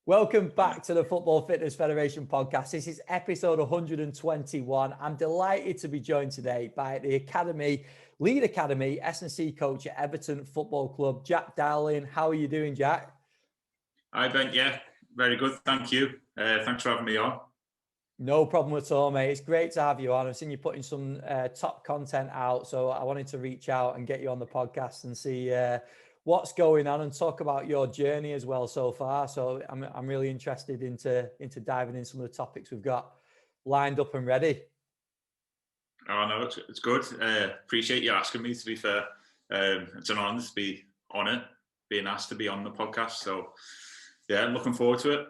Welcome back to the Football Fitness Federation podcast. This is episode 121. I'm delighted to be joined today by the lead academy S&C coach at Everton Football Club, Jack Dowling. How are you doing, Jack? Hi, Ben. Yeah, very good. Thank you. Thanks for having me on. No problem at all, mate. It's great to have you on. I've seen you putting some top content out, so I wanted to reach out and get you on the podcast and see what's going on and talk about your journey as well so far. So I'm really interested into diving in some of the topics we've got lined up and ready. Oh no, it's good. Appreciate you asking me. To be fair, it's an honour to be on it, being asked to be on the podcast. So yeah, looking forward to it.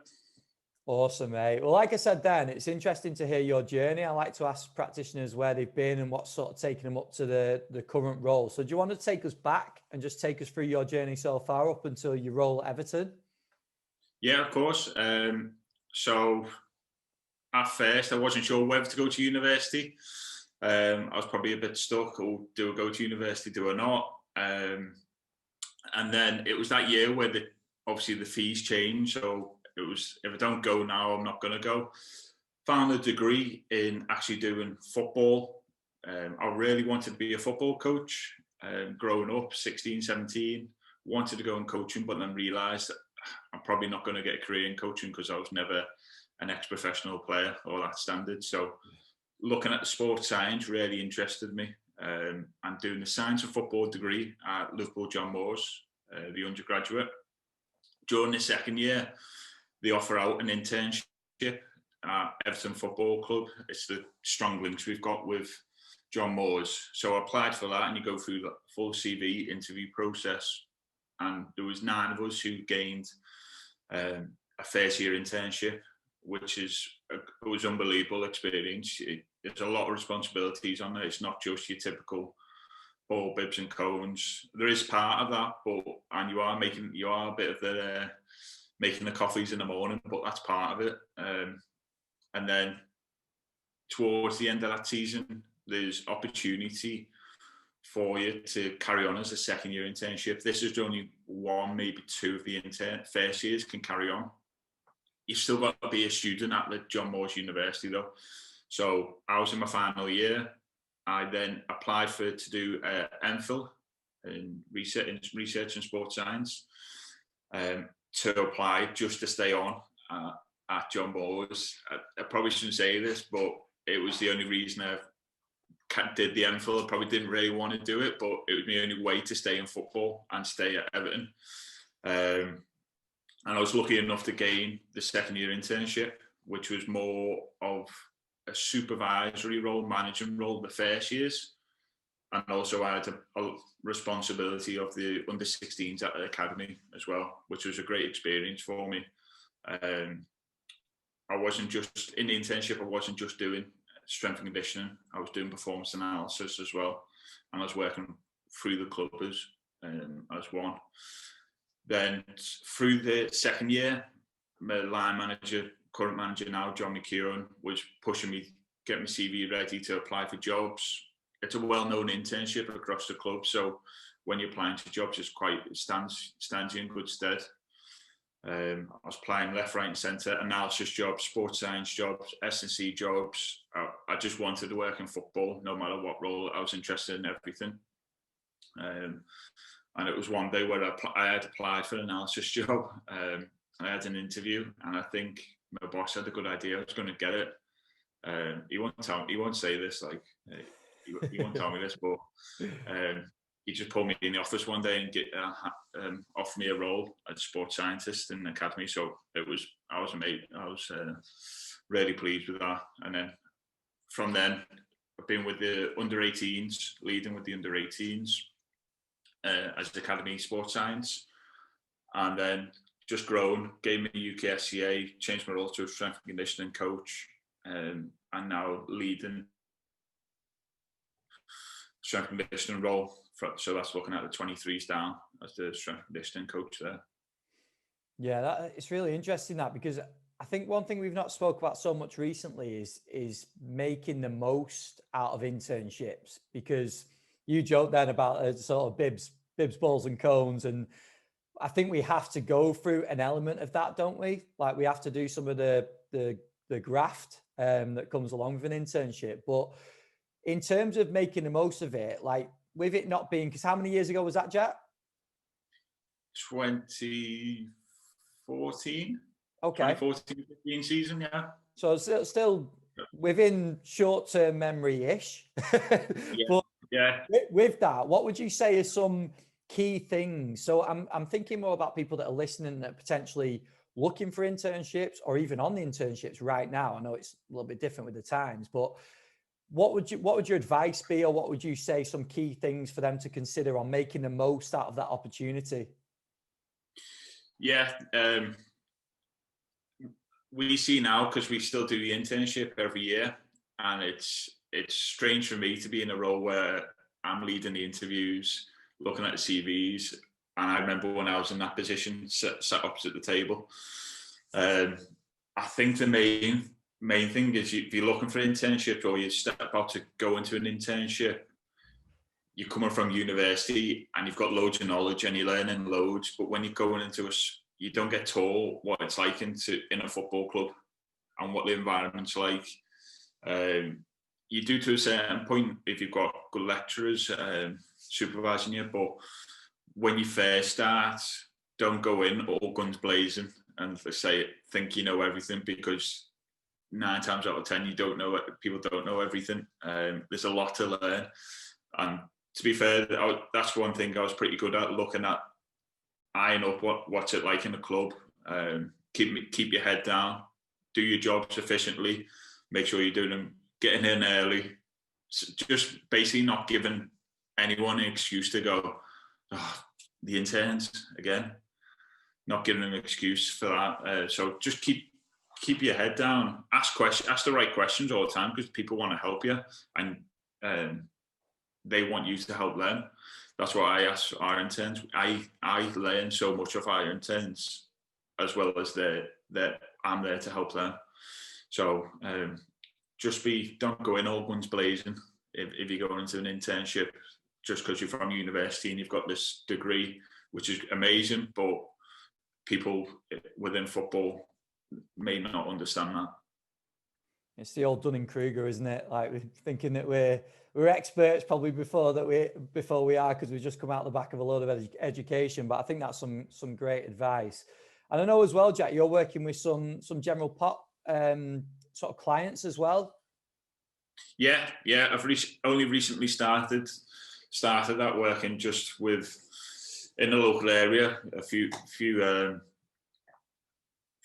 Awesome, mate. Well, like I said then, it's interesting to hear your journey. I like to ask practitioners where they've been and what's sort of taken them up to the current role. So do you want to take us back and just take us through your journey so far up until your role at Everton? Yeah, of course. So at first, I wasn't sure whether to go to university. I was probably a bit stuck. Oh, do I go to university? Do I not? And then it was that year where obviously the fees changed. So it was, if I don't go now, I'm not going to go. Found a degree in actually doing football. I really wanted to be a football coach. Growing up, 16, 17, wanted to go in coaching, but then realised that I'm probably not going to get a career in coaching because I was never an ex-professional player or that standard. So looking at the sports science really interested me. I'm doing the science of football degree at Liverpool John Moores, the undergraduate. During the second year, they offer out an internship at Everton Football Club. It's the strong links we've got with John Moores. So I applied for that, and you go through the full CV interview process. And there was 9 of us who gained a first-year internship, which was unbelievable experience. There's a lot of responsibilities on it. It's not just your typical ball, bibs and cones. There is part of that, and you are a bit of the making the coffees in the morning, but that's part of it. And then towards the end of that season, there's opportunity for you to carry on as a second-year internship. This is only 1, maybe 2 of the first years can carry on. You've still got to be a student at the John Moores University, though. So I was in my final year. I then applied to do MPhil in research and sports science. To apply just to stay on at John Moores. I probably shouldn't say this, but it was the only reason I did the MPhil. I probably didn't really want to do it, but it was my only way to stay in football and stay at Everton. And I was lucky enough to gain the second-year internship, which was more of a supervisory role, managing role the first years. And also I had a responsibility of the under-16s at the academy as well, which was a great experience for me. I wasn't just in the internship, I wasn't just doing strength and conditioning, I was doing performance analysis as well. And I was working through the club as one. Then through the second year, my line manager, current manager now, John McKeown, was pushing me, get my CV ready to apply for jobs. It's a well-known internship across the club, so when you're applying to jobs, it stands you in good stead. I was applying left, right, and centre, analysis jobs, sports science jobs, S&C jobs. I just wanted to work in football, no matter what role. I was interested in everything. And it was one day where I had applied for an analysis job. I had an interview, and I think my boss had a good idea. I was going to get it. He won't say this, like. He won't tell me this, but he just pulled me in the office one day and offered me a role as a sports scientist in the academy. So I was really pleased with that. And then from then, I've been with the under-18s, leading with the under-18s as academy sports science, and then just grown, gave me UKSCA, changed my role to a strength and conditioning coach, and now leading strength and conditioning role. So that's looking at the 23s down as the strength and conditioning coach there. Yeah, it's really interesting that, because I think one thing we've not spoke about so much recently is making the most out of internships, because you joked then about sort of bibs, balls and cones, and I think we have to go through an element of that, don't we? Like we have to do some of the graft that comes along with an internship. But in terms of making the most of it, like with it not being, because how many years ago was that, Jack? 2014. Okay. 2014-15 season, yeah. So still within short-term memory-ish. Yeah. But yeah. With that, what would you say is some key things? So I'm thinking more about people that are listening that are potentially looking for internships or even on the internships right now. I know it's a little bit different with the times, but what would your advice be, or what would you say some key things for them to consider on making the most out of that opportunity? Yeah. We see now, because we still do the internship every year, and it's strange for me to be in a role where I'm leading the interviews, looking at the CVs. And I remember when I was in that position, sat opposite the table. I think the main thing is, if you're looking for internships or you step out to go into an internship, you're coming from university and you've got loads of knowledge and you're learning loads. But when you're going into you don't get taught what it's like in a football club and what the environment's like. You do to a certain point if you've got good lecturers supervising you, but when you first start, don't go in all guns blazing and think you know everything, because 9 times out of 10 people don't know everything. There's a lot to learn, and to be fair, that's one thing I was pretty good at, looking at eyeing up what's it like in the club. Keep your head down, do your jobs efficiently, make sure you're doing them, getting in early, just basically not giving anyone an excuse to go, oh, the interns again, not giving them an excuse for that. So just keep your head down, ask the right questions all the time, because people want to help you, and they want you to help them. That's what I ask our interns. I learn so much of our interns, as well as I'm there to help them. So don't go in all guns blazing if you're going into an internship just because you're from university and you've got this degree, which is amazing, but people within football may not understand that. It's the old Dunning-Kruger, isn't it? Like, we're thinking that we're experts probably before we are, because we've just come out the back of a load of education. But I think that's some great advice. And I know as well, Jack, you're working with some general pop sort of clients as well. Yeah. I've only recently started that, working just in the local area, a few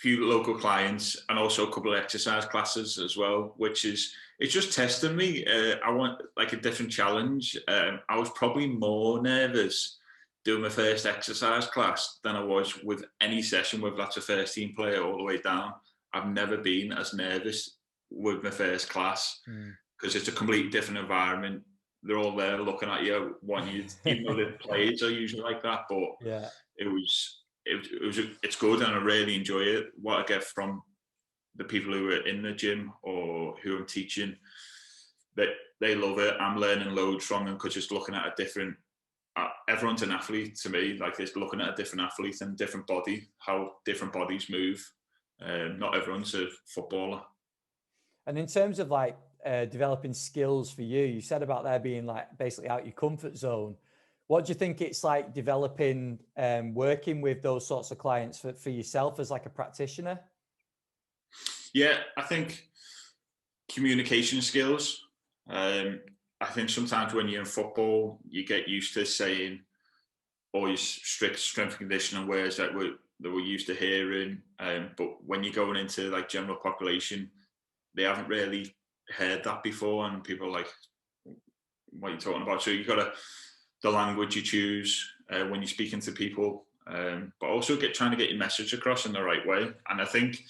local clients, and also a couple of exercise classes as well, it's just testing me. I want like a different challenge. I was probably more nervous doing my first exercise class than I was with any session with lots of first team player all the way down. I've never been as nervous with my first class, because it's a completely different environment. They're all there looking at you, wanting you, even though the players are usually like that, but yeah, it's good, and I really enjoy it. What I get from the people who are in the gym or who I'm teaching, that they love it. I'm learning loads from them, because just looking at everyone's an athlete to me. Like, it's looking at a different athlete and different body, how different bodies move. Not everyone's a footballer. And in terms of like developing skills for you said about there being like basically out your comfort zone. What do you think it's like developing, working with those sorts of clients for yourself as like a practitioner? Yeah, I think communication skills. I think sometimes when you're in football, you get used to saying all your strict strength and conditioning words that we're used to hearing. But when you're going into like general population, they haven't really heard that before, and people are like, what are you talking about? So you've got the language you choose when you're speaking to people, but also trying to get your message across in the right way. And I think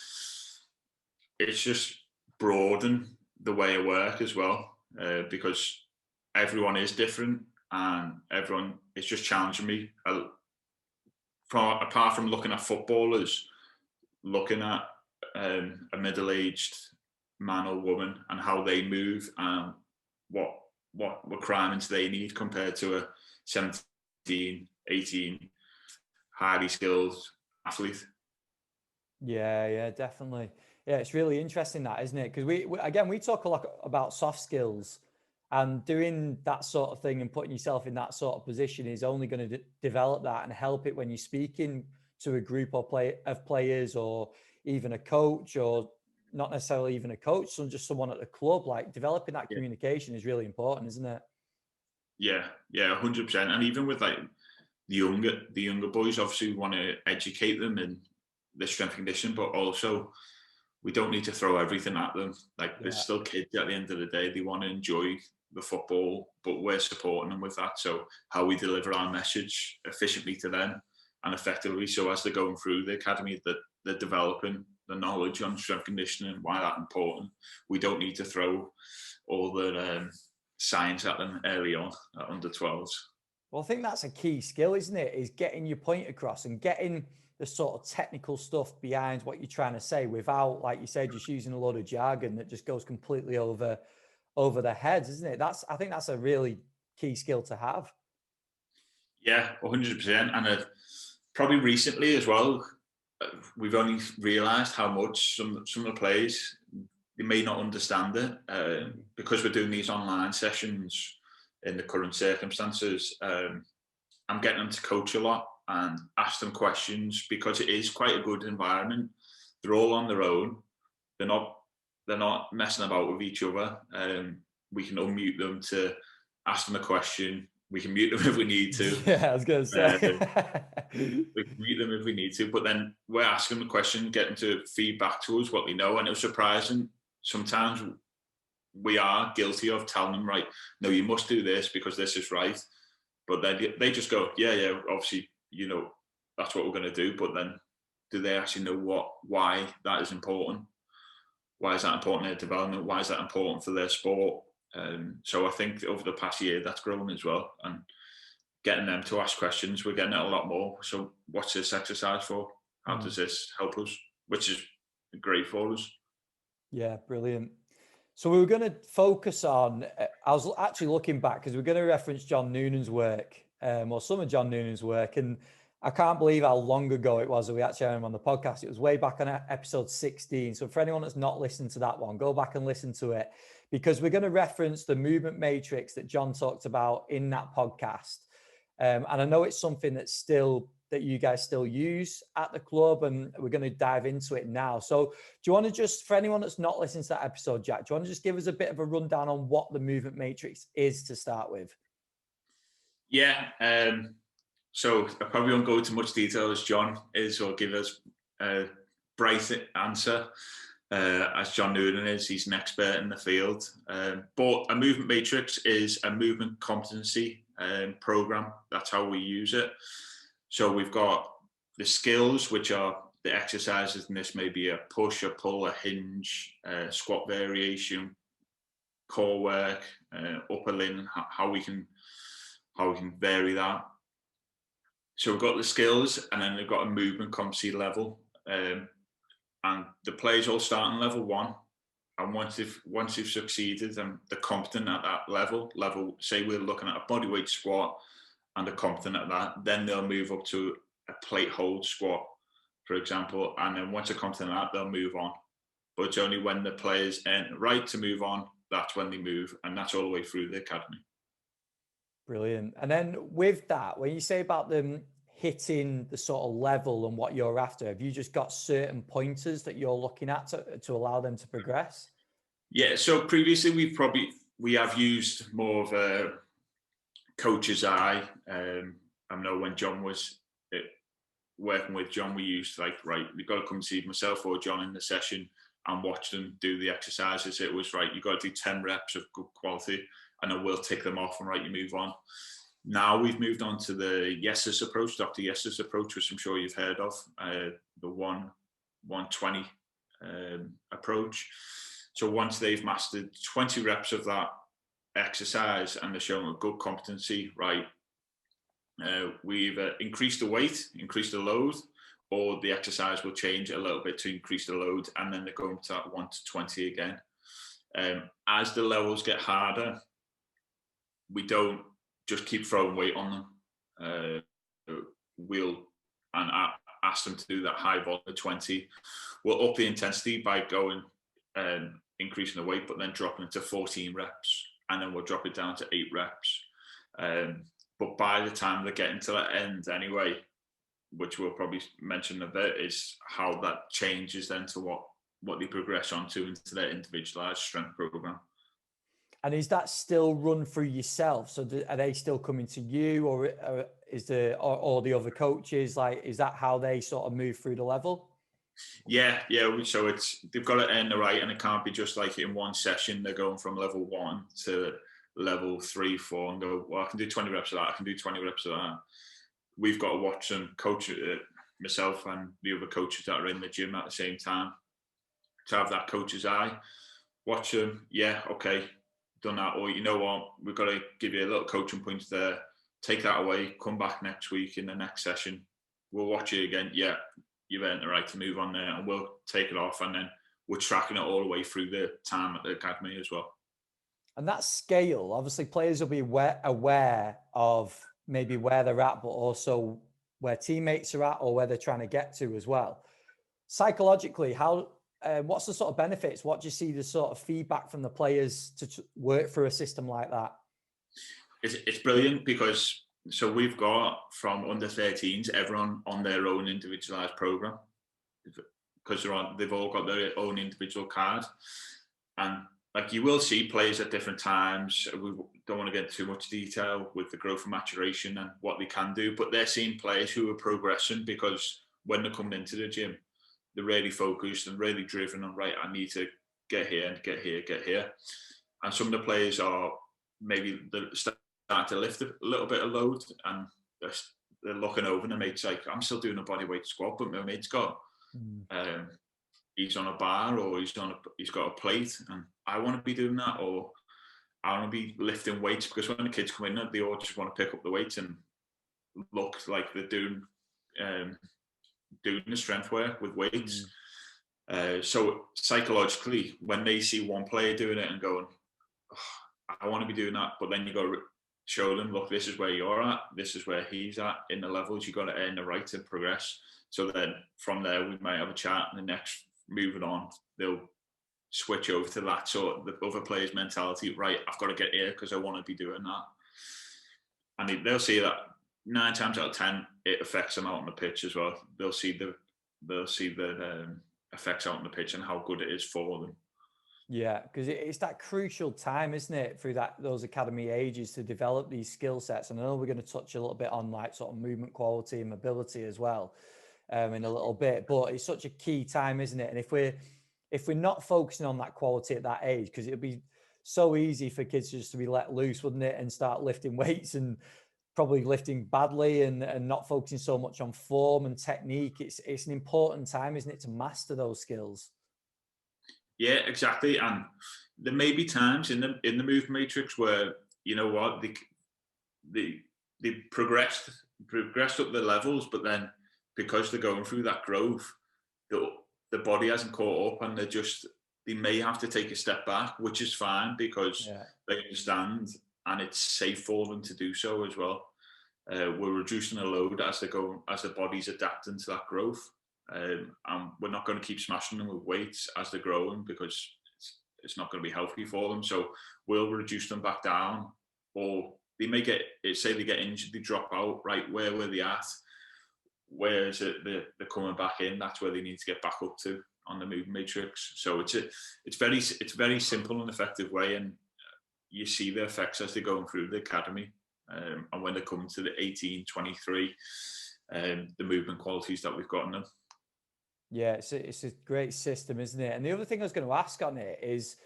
it's just broaden the way I work as well, because everyone is different, and everyone is just challenging me. Apart from looking at footballers, looking at a middle-aged man or woman and how they move, and what requirements they need compared to a 17, 18, highly skilled athlete. Yeah, definitely. Yeah, it's really interesting that, isn't it? Because we talk a lot about soft skills, and doing that sort of thing and putting yourself in that sort of position is only going to develop that and help it when you're speaking to a group of players, or even a coach, or not necessarily even a coach, so just someone at the club. Like, developing that communication is really important, isn't it? Yeah, 100%. And even with like the younger boys, obviously we want to educate them in the strength and condition, but also we don't need to throw everything at them. Like, there's still kids at the end of the day. They want to enjoy the football, but we're supporting them with that. So how we deliver our message efficiently to them and effectively, so as they're going through the academy, that they're developing the knowledge on strength conditioning and why that's important. We don't need to throw all the science at them early on at under 12s. Well, I think that's a key skill, isn't it? Is getting your point across and getting the sort of technical stuff behind what you're trying to say without, like you said, just using a lot of jargon that just goes completely over their heads, isn't it? I think that's a really key skill to have. Yeah, 100%. And probably recently as well, we've only realised how much some of the players, they may not understand it, because we're doing these online sessions in the current circumstances. I'm getting them to coach a lot and ask them questions, because it is quite a good environment. They're all on their own. They're not messing about with each other. We can unmute them to ask them a question. We can mute them if we need to. Yeah, I was going to say. We can mute them if we need to, but then we're asking the question, getting to feedback to us what they know. And it was surprising. Sometimes we are guilty of telling them, right, no, you must do this because this is right. But then they just go, yeah, obviously, that's what we're going to do. But then do they actually know why that is important? Why is that important in their development? Why is that important for their sport? So I think over the past year, that's grown as well. And getting them to ask questions, we're getting it a lot more. So what's this exercise for? How does this help us? Which is great for us. Yeah, brilliant. So we were going to focus on, I was actually looking back because we're going to reference John Noonan's work, or some of John Noonan's work. And I can't believe how long ago it was that we actually had him on the podcast. It was way back on episode 16. So for anyone that's not listened to that one, go back and listen to it, because we're going to reference the movement matrix that John talked about in that podcast. And I know it's something that you guys still use at the club, and we're going to dive into it now. So do you want to just, for anyone that's not listened to that episode, Jack, do you want to just give us a bit of a rundown on what the movement matrix is to start with? Yeah. So I probably won't go into much detail as John is, or give us a bright answer. As John Noonan is, he's an expert in the field. But a movement matrix is a movement competency program. That's how we use it. So we've got the skills, which are the exercises, and this may be a push, a pull, a hinge, squat variation, core work, upper limb, how we can vary that. So we've got the skills, and then we've got a movement competency level, and the players all start on level 1. And once they've succeeded and they're competent at that level, say we're looking at a bodyweight squat and they're competent at that, then they'll move up to a plate hold squat, for example. And then once they're competent at that, they'll move on. But it's only when the players earn the right to move on, that's when they move. And that's all the way through the academy. Brilliant. And then with that, when you say about them hitting the sort of level and what you're after, have you just got certain pointers that you're looking at to allow them to progress? Yeah. So previously we have used more of a coach's eye. I know when John was working with John, we used you've got to come see myself or John in the session and watch them do the exercises. It was you've got to do 10 reps of good quality, and then we'll tick them off and you move on. Now we've moved on to the Yes's approach, Dr. Yes's approach, which I'm sure you've heard of, the 120 approach. So once they've mastered 20 reps of that exercise and they're showing a good competency, we've increased the weight, increased the load, or the exercise will change a little bit to increase the load, and then they're going to that 1 to 20 again. As the levels get harder, we don't just keep throwing weight on them. We'll and I asked them to do that high volume of 20. We'll up the intensity by going increasing the weight, but then dropping it to 14 reps, and then we'll drop it down to 8 reps. But by the time they're getting to that end anyway, which we'll probably mention a bit, is how that changes then to what they progress onto into their individualized strength program. And is that still run through yourself? So are they still coming to you, or is or the other coaches, like, is that how they sort of move through the level? Yeah. So they've got to earn the right, and it can't be just like in one session they're going from level 1 to level 3, 4, and go, well, I can do 20 reps of that. I can do 20 reps of that. We've got to watch them coach myself and the other coaches that are in the gym at the same time, to have that coach's eye, watch them. Yeah, okay, done that. Or, you know what, we've got to give you a little coaching point there. Take that away. Come back next week in the next session. We'll watch it again. Yeah, you've earned the right to move on there, and we'll take it off. And then we're tracking it all the way through the time at the academy as well. And that scale, obviously, players will be aware of maybe where they're at, but also where teammates are at or where they're trying to get to as well. Psychologically, what's the sort of benefits? What do you see the sort of feedback from the players to work through a system like that? It's brilliant, because so we've got from under 13s, everyone on their own individualized program, because they've all got their own individual card. And like, you will see players at different times. We don't want to get too much detail with the growth and maturation and what they can do, but they're seeing players who are progressing, because when they're coming into the gym, they're really focused and really driven on, right, I need to get here and get here, get here. And some of the players are maybe starting to lift a little bit of load, and they're looking over and their mate's like, I'm still doing a bodyweight squat, but my mate's got he's on a bar, or he's got a plate, and I want to be doing that, or I want to be lifting weights. Because when the kids come in, they all just want to pick up the weights and look like they're doing the strength work with weights. So psychologically, when they see one player doing it and going, oh, I want to be doing that, but then you got to show them, look, this is where you're at, this is where he's at in the levels. You got to earn the right to progress. So then from there, we might have a chat, and the next moving on, they'll switch over to that sort of the other player's mentality. Right, I've got to get here because I want to be doing that. And they'll see that 9 times out of 10, it affects them out on the pitch as well. They'll see the effects out on the pitch and how good it is for them. Yeah, because it's that crucial time, isn't it, through those academy ages to develop these skill sets. And I know we're going to touch a little bit on like sort of movement quality and mobility as well in a little bit, but it's such a key time, isn't it? And if we're not focusing on that quality at that age, because it'd be so easy for kids just to be let loose, wouldn't it, and start lifting weights and probably lifting badly and not focusing so much on form and technique. It's an important time, isn't it, to master those skills? Yeah, exactly. And there may be times in the movement matrix where, you know what, they progressed up the levels, but then because they're going through that growth, the body hasn't caught up, and they may have to take a step back, which is fine, because they understand, and it's safe for them to do so as well. We're reducing the load as the body's adapting to that growth. And we're not going to keep smashing them with weights as they're growing, because it's not going to be healthy for them. So we'll reduce them back down, or they may say they get injured, they drop out. Right, where were they at? Where is it they're coming back in? That's where they need to get back up to on the movement matrix. So it's very simple and effective way, and you see the effects as they're going through the academy, and when they come to the 18, 23, the movement qualities that we've got in them. Yeah, it's a great system, isn't it? And the other thing I was going to ask on it is,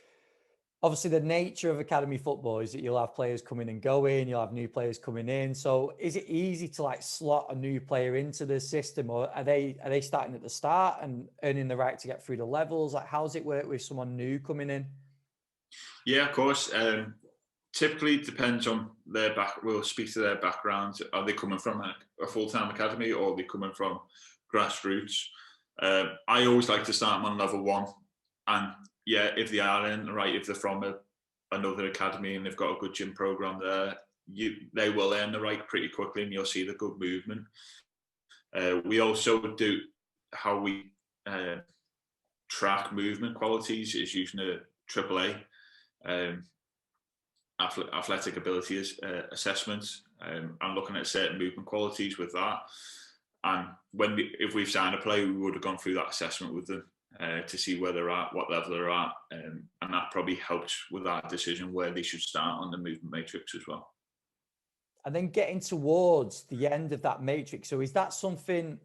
obviously, the nature of academy football is that you'll have players coming and going, you'll have new players coming in. So is it easy to like slot a new player into the system, or are they starting at the start and earning the right to get through the levels? Like, how does it work with someone new coming in? Yeah, of course. Typically, it depends on their back. We'll speak to their background. Are they coming from a full-time academy, or are they coming from grassroots? I always like to start them on level 1, and yeah, if they are if they're from another academy and they've got a good gym program there, they will earn the right pretty quickly, and you'll see the good movement. We also do how we track movement qualities is using a AAA athletic ability assessments, and looking at certain movement qualities with that. And if we've signed a player, we would have gone through that assessment with them to see where they're at, what level they're at, and that probably helps with our decision where they should start on the movement matrix as well. And then getting towards the end of that matrix. So is that something,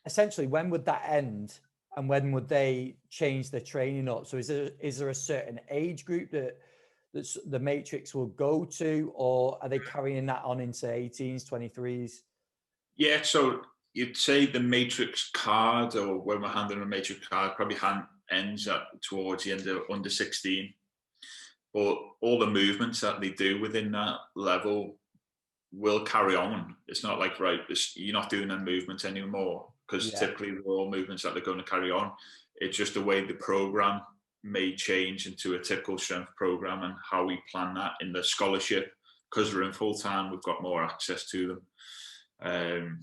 essentially, when would that end and when would they change their training up? So is there a certain age group that the matrix will go to, or are they carrying that on into 18s, 23s? Yeah, so you'd say the matrix card, or when we're handling a matrix card, probably ends towards the end of under 16. But all the movements that they do within that level will carry on. It's not like, right, you're not doing them movements anymore, because typically they're all movements that they're going to carry on. It's just the way the program may change into a typical strength program, and how we plan that in the scholarship. Because we're in full time, we've got more access to them.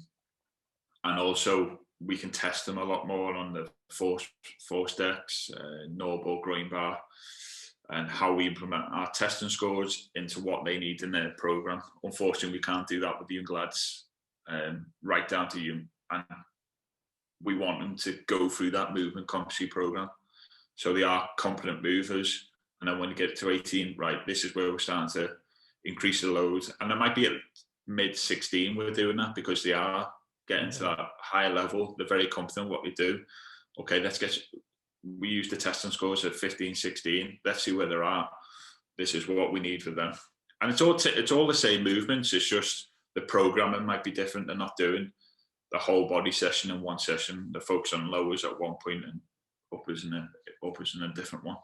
And also we can test them a lot more on the force decks, normal groin bar, and how we implement our testing scores into what they need in their program. Unfortunately, we can't do that with the young lads right down to you. And we want them to go through that movement competency program, so they are competent movers. And then when you get to 18, right, this is where we're starting to increase the load. And there might be at mid 16 we're doing that, because they are getting to that higher level. They're very competent at what they do. Okay, we use the testing scores at 15, 16. Let's see where they're at. This is what we need for them. And it's all the same movements. It's just the programming might be different. They're not doing the whole body session in one session. They focus on lowers at one point and uppers in a different one.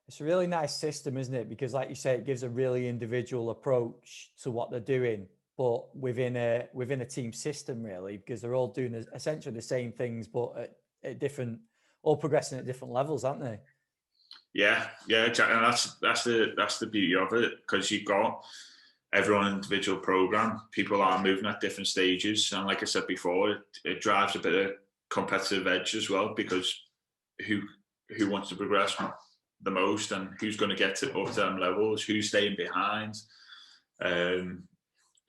It's a really nice system, isn't it? Because like you say, it gives a really individual approach to what they're doing, but within a team system, really, because they're all doing essentially the same things, but at different, all progressing at different levels, aren't they? Yeah, exactly. And that's the beauty of it, because you've got everyone individual program. People are moving at different stages, and like I said before, it drives a bit of competitive edge as well, because who wants to progress the most, and who's going to get to up to them levels, who's staying behind.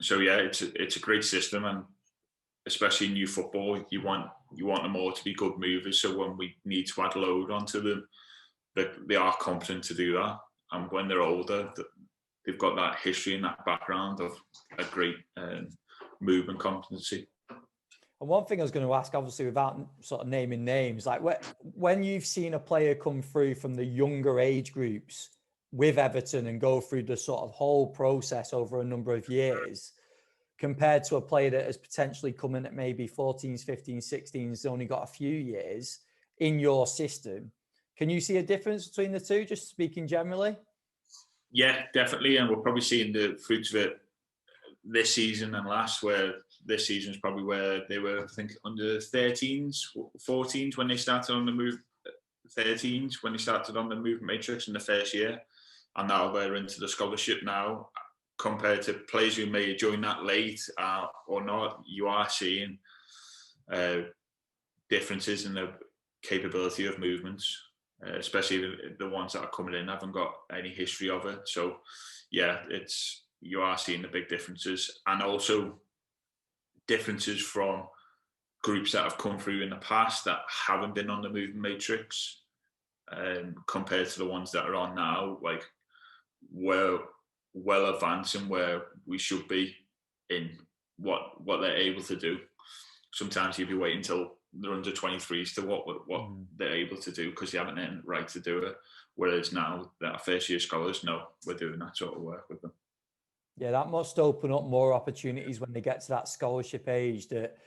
So yeah, it's a great system, and especially in new football, you want them all to be good movers. So when we need to add load onto them, they are competent to do that. And when they're older, they've got that history and that background of a great movement competency. And one thing I was going to ask, obviously, without sort of naming names, like when you've seen a player come through from the younger age groups with Everton and go through the sort of whole process over a number of years, compared to a player that has potentially come in at maybe 14s, 15s, 16s, only got a few years in your system, can you see a difference between the two, just speaking generally? Yeah, definitely. And we're probably seeing the fruits of it this season and last, where this season is probably where they were, I think, under 13s, 14s when they started on the move, 13s when they started on the movement matrix in the first year. And now they're into the scholarship now, compared to players who may join that late or not. You are seeing differences in the capability of movements, especially the ones that are coming in haven't got any history of it. So yeah, you are seeing the big differences, and also differences from groups that have come through in the past that haven't been on the movement matrix, compared to the ones that are on now. Like, we're well advanced in where we should be in what they're able to do. Sometimes you'd be waiting until they're under 23s to what they're able to do, because they haven't earned the right to do it. Whereas now that our first year scholars, no, we're doing that sort of work with them. Yeah, that must open up more opportunities when they get to that scholarship age, that,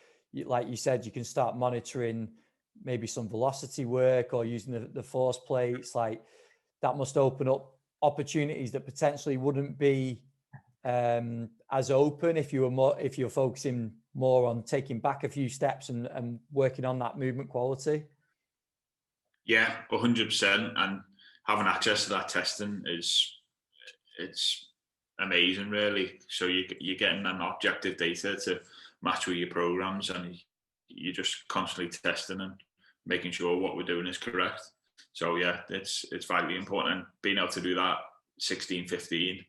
like you said, you can start monitoring maybe some velocity work or using the force plates. Like, that must open up opportunities that potentially wouldn't be as open if you're focusing more on taking back a few steps and working on that movement quality. Yeah, 100%. And having access to that testing it's amazing, really. So you're getting an objective data to match with your programs, and you're just constantly testing and making sure what we're doing is correct. So yeah, it's vitally important, and being able to do that 16, 15,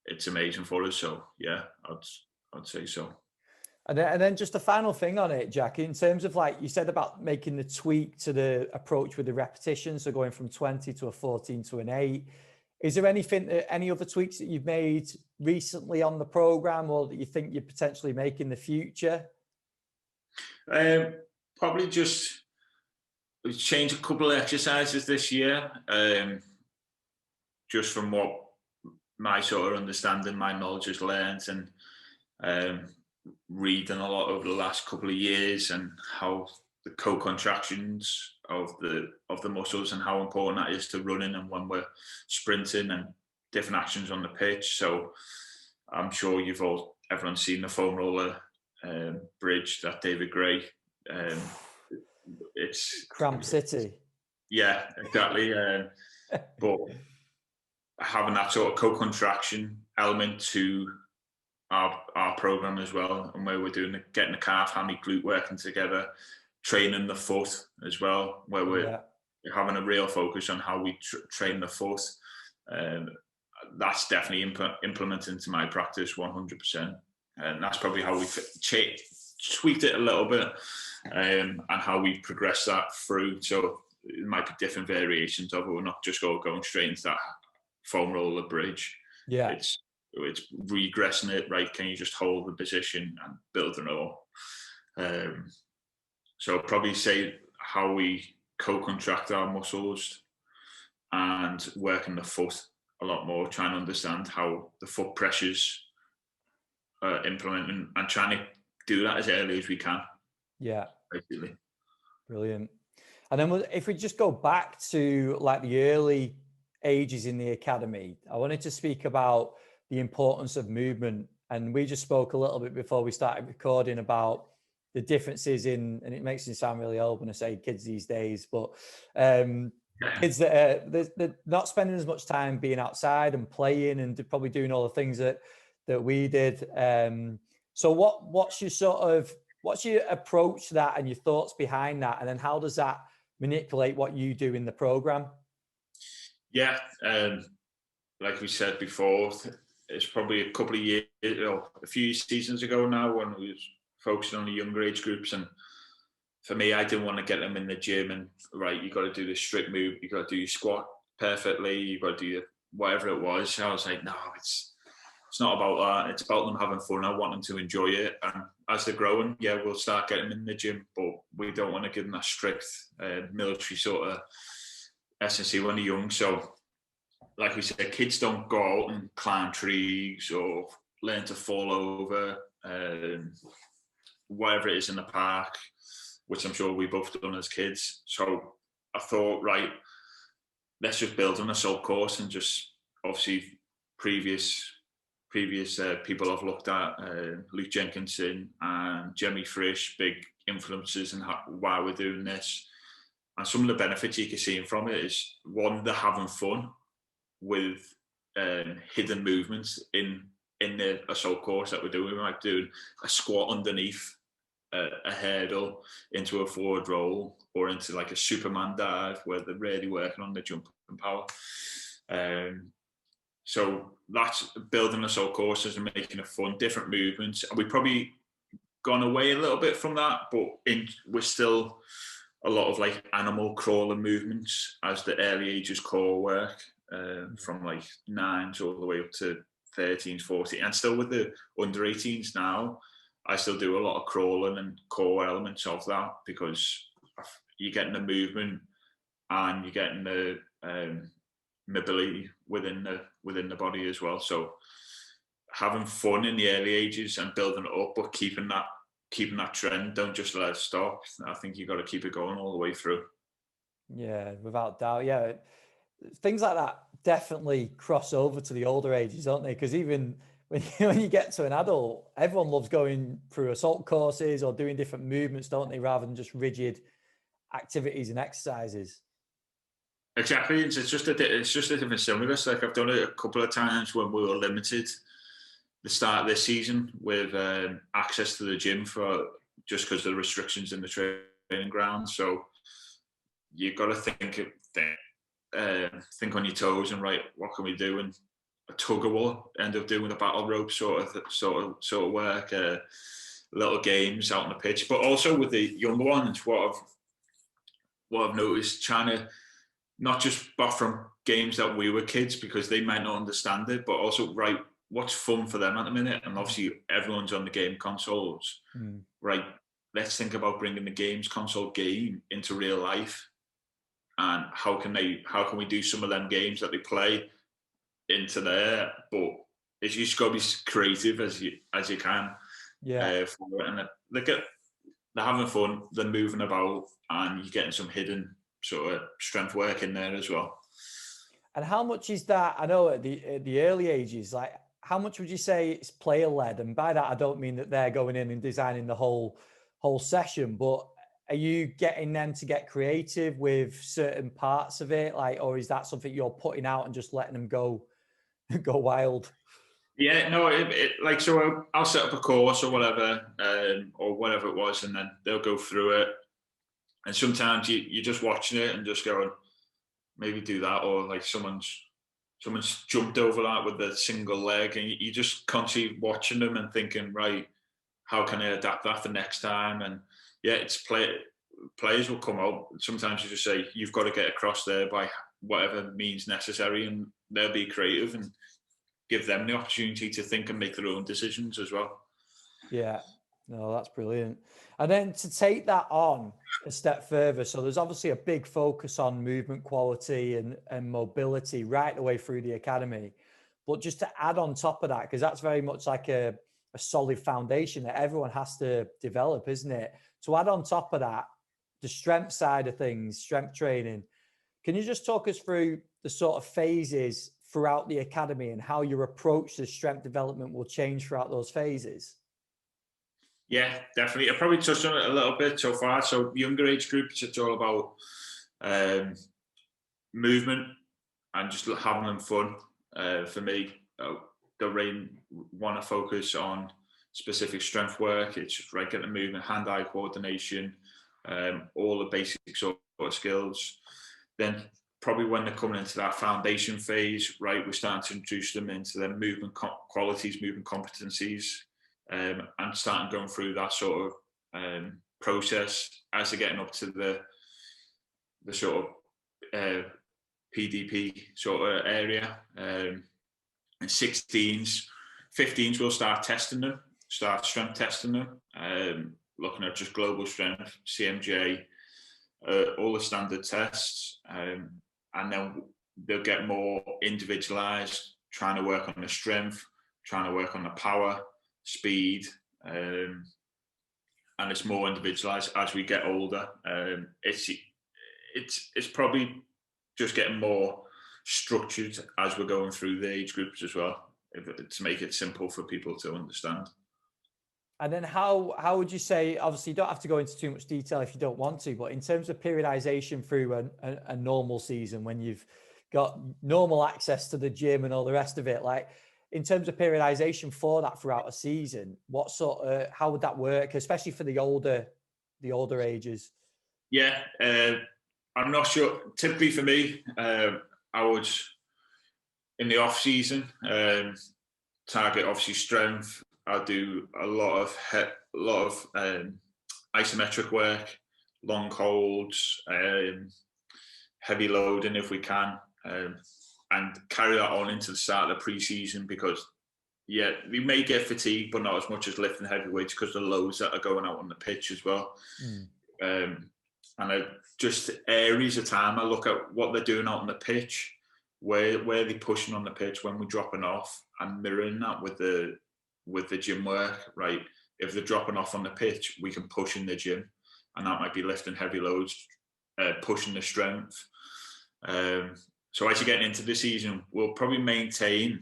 it's amazing for us. So yeah, I'd say so. And then just a final thing on it, Jack, in terms of, like you said about making the tweak to the approach with the repetition, so going from 20 to a 14 to an 8. Is there any other tweaks that you've made recently on the program, or that you think you potentially make in the future? Probably just change a couple of exercises this year, just from what my sort of understanding, my knowledge has learned, and reading a lot over the last couple of years, and how the co-contractions of the muscles and how important that is to running and when we're sprinting and different actions on the pitch. So I'm sure everyone's seen the foam roller bridge that David Gray. It's Cramp City. Yeah, exactly. But having that sort of co-contraction element to our program as well, and where we're getting the calf, hammy, glute working together, training the foot as well, where we're having a real focus on how we train the foot. That's definitely implemented into my practice 100%, and that's probably how we tweaked it a little bit, and how we progress that through. So it might be different variations of it. We're not just going straight into that foam roller bridge. Yeah, it's regressing it. Right? Can you just hold the position and build it up? So probably say how we co-contract our muscles and working the foot a lot more, trying to understand how the foot pressures are implementing, and trying to do that as early as we can. Yeah, basically. Brilliant. And then if we just go back to like the early ages in the academy, I wanted to speak about the importance of movement. And we just spoke a little bit before we started recording about the differences in, and it makes me sound really old when I say kids these days, but kids that they're not spending as much time being outside and playing and probably doing all the things that we did. So what's your approach to that and your thoughts behind that? And then how does that manipulate what you do in the program? Yeah, like we said before, it's probably a couple of years, a few seasons ago now, when we was focusing on the younger age groups. And for me, I didn't want to get them in the gym and, right, you got to do this strict move, you got to do your squat perfectly, you got to do whatever it was. So I was like, no, it's not about that. It's about them having fun. I want them to enjoy it. And as they're growing, yeah, we'll start getting them in the gym, but we don't want to give them that strict military sort of S&C when they're young. So like we said, kids don't go out and climb trees or learn to fall over, whatever it is in the park, which I'm sure we both done as kids. So I thought, right, let's just build an assault course, and just obviously previous people I've looked at, Luke Jenkinson and Jemmy Frisch, big influences in why we're doing this. And some of the benefits you can see from it is, one, they're having fun with hidden movements in the assault course that we're doing. We might do a squat underneath a hurdle into a forward roll, or into like a Superman dive, where they're really working on the jumping power. So that's building assault courses and making it fun, different movements. And we've probably gone away a little bit from that, but we're still a lot of like animal crawler movements as the early ages core work, from like 9s all the way up to 13s, 14s, and still with the under 18s now, I still do a lot of crawling and core elements of that, because you're getting the movement and you're getting the mobility within the body as well. So having fun in the early ages and building it up, but keeping that trend, don't just let it stop. I think you've got to keep it going all the way through. Yeah, without doubt. Yeah, things like that definitely cross over to the older ages, don't they? Because even when you get to an adult, everyone loves going through assault courses or doing different movements, don't they, rather than just rigid activities and exercises. Exactly. It's just a different stimulus. Like, I've done it a couple of times when we were limited. the start of this season with access to the gym for just because of the restrictions in the training ground. So you've got to think on your toes and right, what can we do? And a tug of war, end up doing a battle rope sort of work, little games out on the pitch. But also with the younger ones, what I've noticed, trying to not just buff from games that we were kids because they might not understand it, but also right, what's fun for them at the minute? And obviously everyone's on the game consoles, right? Let's think about bringing the games console game into real life, and how can we do some of them games that they play into there? But it's just got to be creative as you can. Yeah. For it. And they're having fun, they're moving about, and you're getting some hidden sort of strength work in there as well. And how much is that? I know at the early ages, like how much would you say it's player led? And by that, I don't mean that they're going in and designing the whole session, but are you getting them to get creative with certain parts of it? Like, or is that something you're putting out and just letting them go wild? Yeah, no, like, so I'll set up a course or whatever it was, and then they'll go through it. And sometimes you're just watching it and just going, maybe do that, or like someone's jumped over that with a single leg, and you just constantly watching them and thinking, right, how can I adapt that for next time? And yeah, players will come out. Sometimes you just say, you've got to get across there by whatever means necessary, and they'll be creative and give them the opportunity to think and make their own decisions as well. Yeah, no, that's brilliant. And then to take that on a step further, so there's obviously a big focus on movement quality and mobility right the way through the academy. But just to add on top of that, because that's very much like a solid foundation that everyone has to develop, isn't it? To add on top of that, the strength side of things, strength training. Can you just talk us through the sort of phases throughout the academy and how your approach to strength development will change throughout those phases? Yeah, definitely. I probably touched on it a little bit so far. So younger age groups, it's all about movement and just having them fun. For me, the really want to focus on specific strength work. It's just right, get the movement, hand-eye coordination, all the basic sort of skills. Then probably when they're coming into that foundation phase, right, we're starting to introduce them into their movement qualities, movement competencies, and starting going through that sort of process as they're getting up to the sort of PDP sort of area. And 16s, 15s, we'll start strength testing them, looking at just global strength, CMJ, all the standard tests, and then they'll get more individualized, trying to work on the strength, trying to work on the power, speed, and it's more individualized as we get older. It's probably just getting more structured as we're going through the age groups as well, to make it simple for people to understand. And then how would you say, obviously you don't have to go into too much detail if you don't want to, but in terms of periodization through a normal season, when you've got normal access to the gym and all the rest of it, like in terms of periodization for that throughout a season, what sort of, how would that work, especially for the older ages? Yeah, I'm not sure. Typically for me, I would, in the off season, target obviously strength. I'll do a lot of isometric work, long holds, heavy loading if we can, and carry that on into the start of the pre-season, because yeah, we may get fatigued, but not as much as lifting heavy weights because of the loads that are going out on the pitch as well. And I just areas of time, I look at what they're doing out on the pitch, where they're pushing on the pitch when we're dropping off, and mirroring that with the gym work, right? If they're dropping off on the pitch, we can push in the gym, and that might be lifting heavy loads, pushing the strength. So as you're getting into the season, we'll probably maintain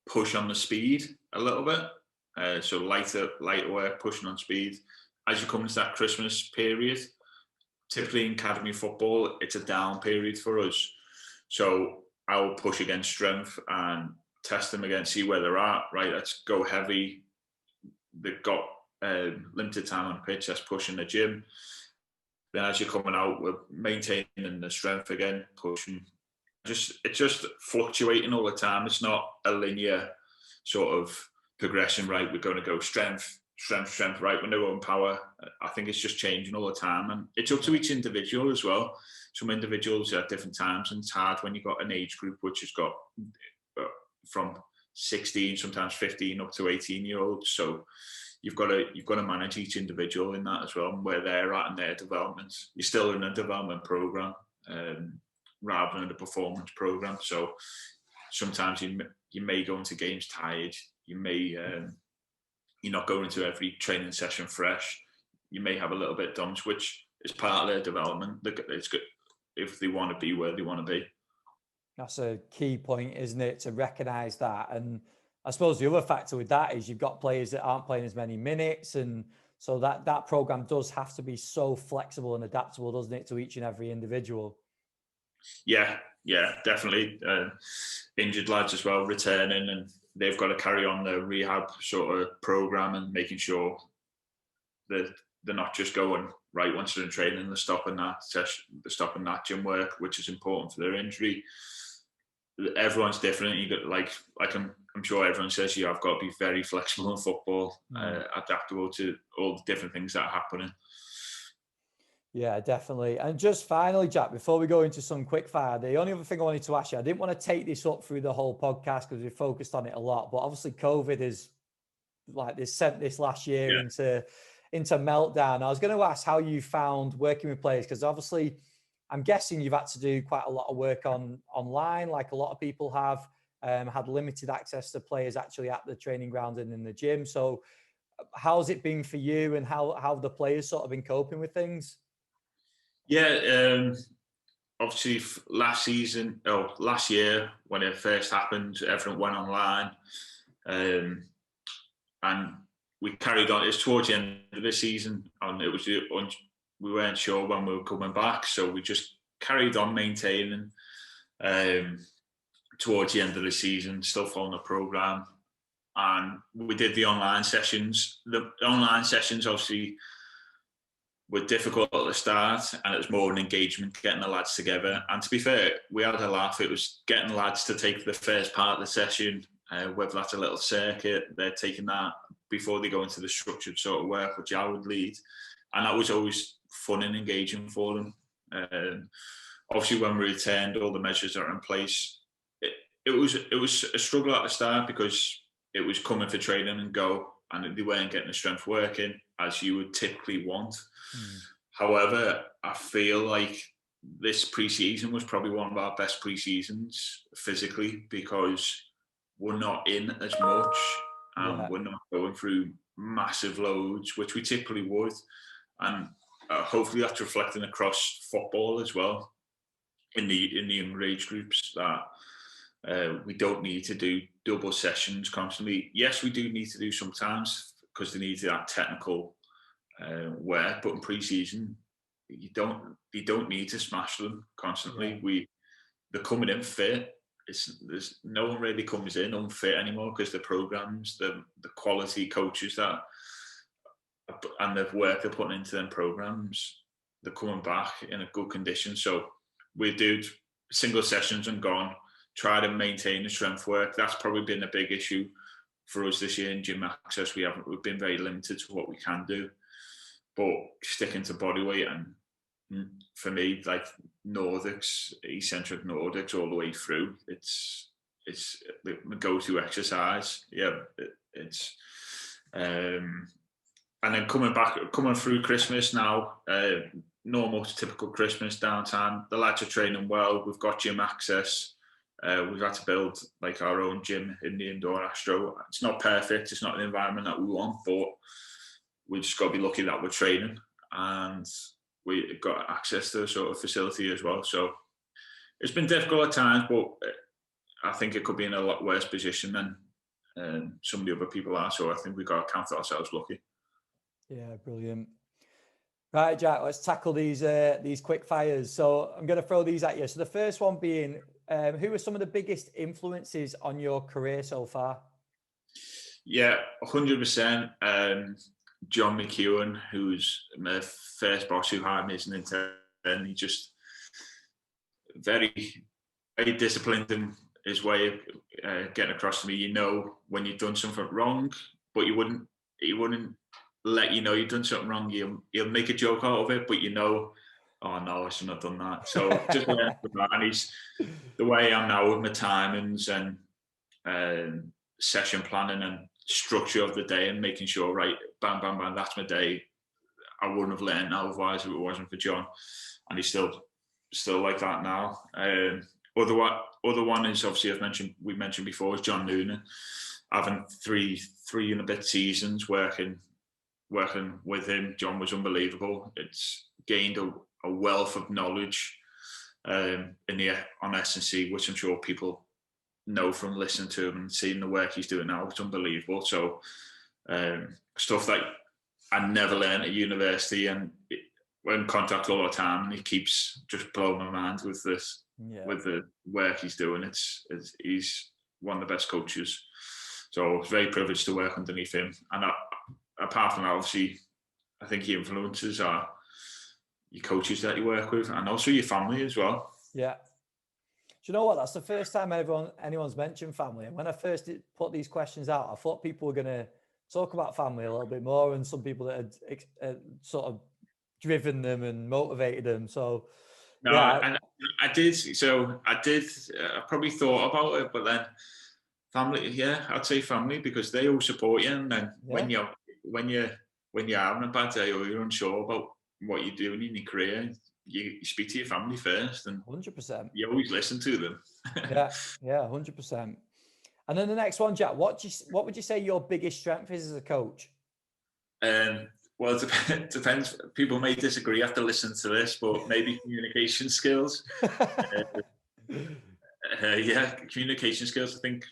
push on the speed a little bit. So lighter work, pushing on speed. As you come into that Christmas period, typically in academy football, it's a down period for us. So I will push against strength, and test them again, see where they're at. Right, let's go heavy. They've got limited time on pitch. Let's push in the gym. Then as you're coming out, we're maintaining the strength again, pushing. It's just fluctuating all the time. It's not a linear sort of progression. Right, we're going to go strength. Right, we're now going power. I think it's just changing all the time, and it's up to each individual as well. Some individuals at different times, and it's hard when you've got an age group which has got from 16, sometimes 15, up to 18-year-olds. So you've got to manage each individual in that as well, and where they're at in their development. You're still in a development program rather than a performance program. So sometimes you may go into games tired. You may you're not going into every training session fresh. You may have a little bit of dumps, which is part of their development. It's good if they want to be where they want to be. That's a key point, isn't it? To recognise that. And I suppose the other factor with that is you've got players that aren't playing as many minutes. And so that program does have to be so flexible and adaptable, doesn't it, to each and every individual? Yeah, definitely. Injured lads as well, returning, and they've got to carry on the rehab sort of program and making sure that they're not just going right once they're in training, they're stopping that session, they're stopping that gym work, which is important for their injury. Everyone's different. You got like I'm sure everyone says you have got to be very flexible in football, adaptable to all the different things that are happening. Yeah, definitely. And just finally, Jack, before we go into some quick fire, the only other thing I wanted to ask you, I didn't want to take this up through the whole podcast because we focused on it a lot, but obviously COVID is like this sent this last year into meltdown. I was going to ask how you found working with players, because obviously I'm guessing you've had to do quite a lot of work online, like a lot of people have, had limited access to players actually at the training ground and in the gym. So how's it been for you, and how have the players sort of been coping with things? Yeah, obviously last year when it first happened, everything went online, and we carried on. It's towards the end of the season, and we weren't sure when we were coming back, so we just carried on maintaining towards the end of the season, still following the program, and we did the online sessions. The online sessions obviously were difficult at the start, and it was more an engagement, getting the lads together. And to be fair, we had a laugh. It was getting the lads to take the first part of the session, whether that's a little circuit, they're taking that before they go into the structured sort of work, which I would lead. And that was always fun and engaging for them. Obviously, when we returned, all the measures that are in place, it was a struggle at the start because it was coming for training and go, and they weren't getting the strength working as you would typically want. However, I feel like this pre-season was probably one of our best pre-seasons physically, because we're not in as much and we're not going through massive loads, which we typically would. And hopefully that's reflecting across football as well in the younger age groups, that we don't need to do double sessions constantly. Yes, we do need to do sometimes because they need that technical work, but in pre-season you don't need to smash them constantly. They're coming in fit. There's no one really comes in unfit anymore, because the programs, the quality coaches that and the work they're putting into them programs, they're coming back in a good condition. So we do single sessions and gone, try to maintain the strength work. That's probably been a big issue for us this year in gym access. We've been very limited to what we can do, but sticking to body weight, and for me, like Nordics, eccentric Nordics all the way through, it's the go-to exercise. And then coming through Christmas now, normal typical Christmas downtime, the lads are training well. We've got gym access. We've had to build like our own gym in the indoor Astro. It's not perfect. It's not the environment that we want, but we just got to be lucky that we're training and we got access to the sort of facility as well. So it's been difficult at times, but I think it could be in a lot worse position than some of the other people are. So I think we've got to count ourselves lucky. Yeah, brilliant. Right, Jack, let's tackle these quick fires. So I'm going to throw these at you. So the first one being, who are some of the biggest influences on your career so far? Yeah, 100%. John McEwen, who's my first boss who hired me as an intern, he just very, very disciplined in his way of getting across to me. You know when you've done something wrong, but he wouldn't let you know you've done something wrong. He'll make a joke out of it, but you know, oh no, I shouldn't have done that. So just learn from that. And he's the way I am now with my timings and session planning and structure of the day and making sure, right, bam, bam, bam, that's my day. I wouldn't have learned that otherwise if it wasn't for John. And he's still like that now. Other one is obviously we mentioned before is John Noonan. Having three and a bit seasons working with him, John was unbelievable. It's gained a wealth of knowledge on S&C, which I'm sure people know from listening to him and seeing the work he's doing now. It's unbelievable. So stuff that I never learned at university, and we're in contact all the time, and he keeps just blowing my mind with this, with the work he's doing. He's one of the best coaches. So I was very privileged to work underneath him. And apart from that, obviously, I think he influences your coaches that you work with, and also your family as well. Yeah. Do you know what? That's the first time anyone's mentioned family. And when I first put these questions out, I thought people were going to talk about family a little bit more, and some people that had sort of driven them and motivated them. So, no, yeah. And I did. So I did. I probably thought about it, but then family. Yeah, I'd say family, because they all support you. And then when you're having a bad day or you're unsure about what you're doing in your career, you speak to your family first, and 100%. You always listen to them. yeah, 100%. And then the next one, Jack, what would you say your biggest strength is as a coach? Well, it depends. People may disagree after listening to this, but maybe communication skills. Communication skills, I think,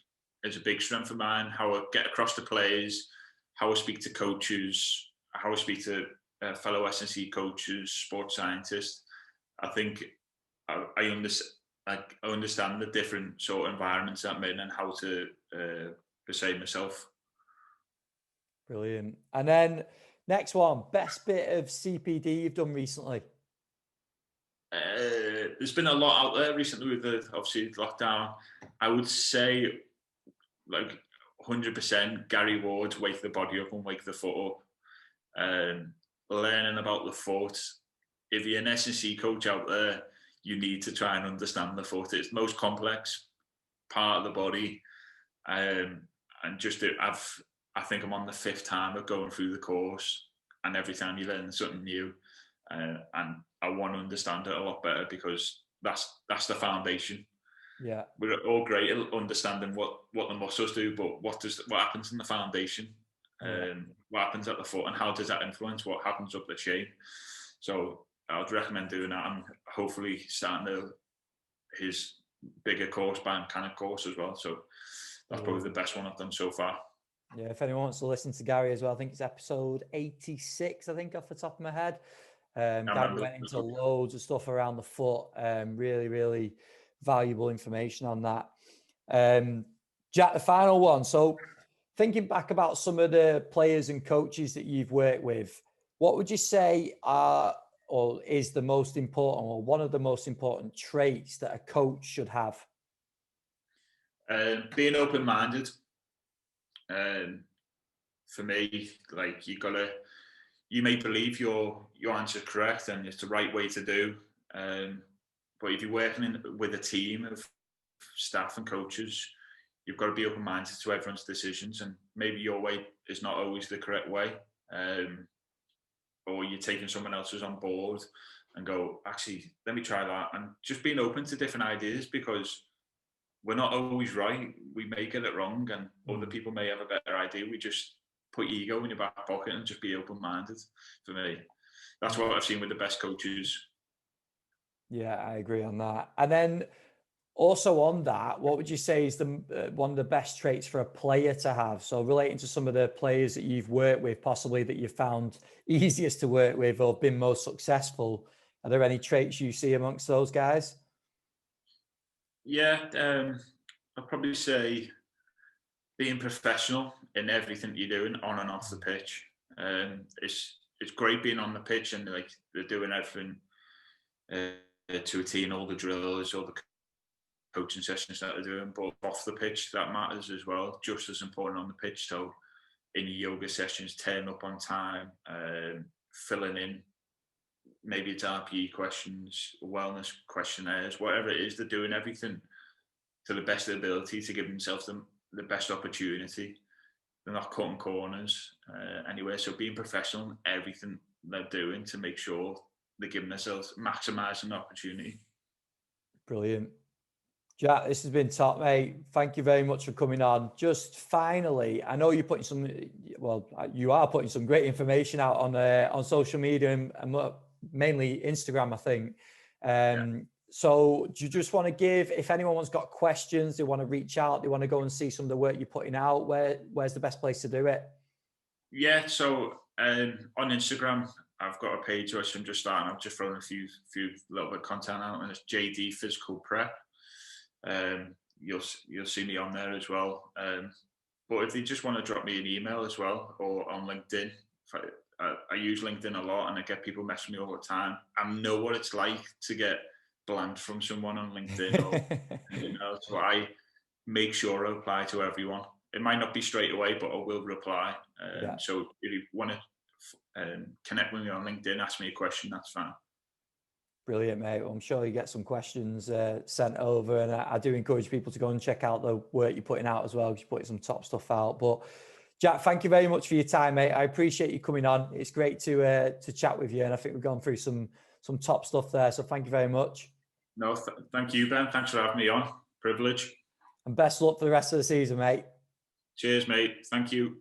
is a big strength of mine. How I get across to players, how I speak to coaches, how I speak to fellow S&C coaches, sports scientists. I think I understand the different sort of environments I'm in and how to portray myself. Brilliant. And then next one, best bit of CPD you've done recently? There's been a lot out there recently with obviously lockdown. I would say like 100% Gary Ward's wake the body up and wake the foot up. Learning about the foot. If you're an S&C coach out there, you need to try and understand the foot. It's the most complex part of the body. And just I think I'm on the 5th time of going through the course, and every time you learn something new, and I want to understand it a lot better, because that's the foundation. Yeah, we're all great at understanding what the muscles do, but what happens in the foundation, what happens at the foot, and how does that influence what happens up the chain? So I'd recommend doing that, and hopefully starting his bigger course, biomechanic course as well. So that's probably the best one I've done so far. Yeah, if anyone wants to listen to Gary as well, I think it's episode 86, I think, off the top of my head. Gary went into loads of stuff around the foot. Really, really valuable information on that. Jack, the final one. So thinking back about some of the players and coaches that you've worked with, what would you say are or is the most important, or one of the most important traits that a coach should have? Being open-minded. For me, like you may believe your answer is correct and it's the right way to do, but if you're working with a team of staff and coaches, you've got to be open-minded to everyone's decisions, and maybe your way is not always the correct way, or you're taking someone else's on board and go, actually, let me try that, and just being open to different ideas, because we're not always right. We may get it wrong, and other people may have a better idea. We just put your ego in your back pocket and just be open-minded. For me, that's what I've seen with the best coaches. Yeah, I agree on that. And then Also on that, what would you say is the one of the best traits for a player to have? So relating to some of the players that you've worked with, possibly that you've found easiest to work with or been most successful, are there any traits you see amongst those guys? Yeah, I'd probably say being professional in everything you're doing on and off the pitch. It's great being on the pitch and like they're doing everything to a T and all the drills, all the coaching sessions that they're doing, but off the pitch that matters as well, just as important on the pitch. So in your yoga sessions, turn up on time, filling in maybe it's RPE questions, wellness questionnaires, whatever it is, they're doing everything to the best of their ability to give themselves the best opportunity. They're not cutting corners anywhere. So being professional in everything they're doing to make sure they're giving themselves maximising the opportunity. Brilliant. Jack, this has been top, mate. Thank you very much for coming on. Just finally, I know you're putting some, well, you are putting some great information out on social media and mainly Instagram, I think. So do you just want to give, if anyone's got questions, they want to reach out, they want to go and see some of the work you're putting out, where's the best place to do it? Yeah, so on Instagram, I've got a page which I'm just starting. I've just thrown a few little bit of content out, and it's JD Physical Prep. You'll see me on there as well. But if they just want to drop me an email as well, or on LinkedIn, I use LinkedIn a lot, and I get people messaging me all the time. I know what it's like to get bland from someone on LinkedIn, or so I make sure I reply to everyone. It might not be straight away, but I will reply. So if you want to connect with me on LinkedIn, ask me a question, that's fine. Brilliant, mate. Well, I'm sure you get some questions sent over, and I do encourage people to go and check out the work you're putting out as well, because you're putting some top stuff out. But Jack, thank you very much for your time, mate. I appreciate you coming on. It's great to chat with you, and I think we've gone through some top stuff there. So thank you very much. No, thank you, Ben. Thanks for having me on. Privilege. And best luck for the rest of the season, mate. Cheers, mate. Thank you.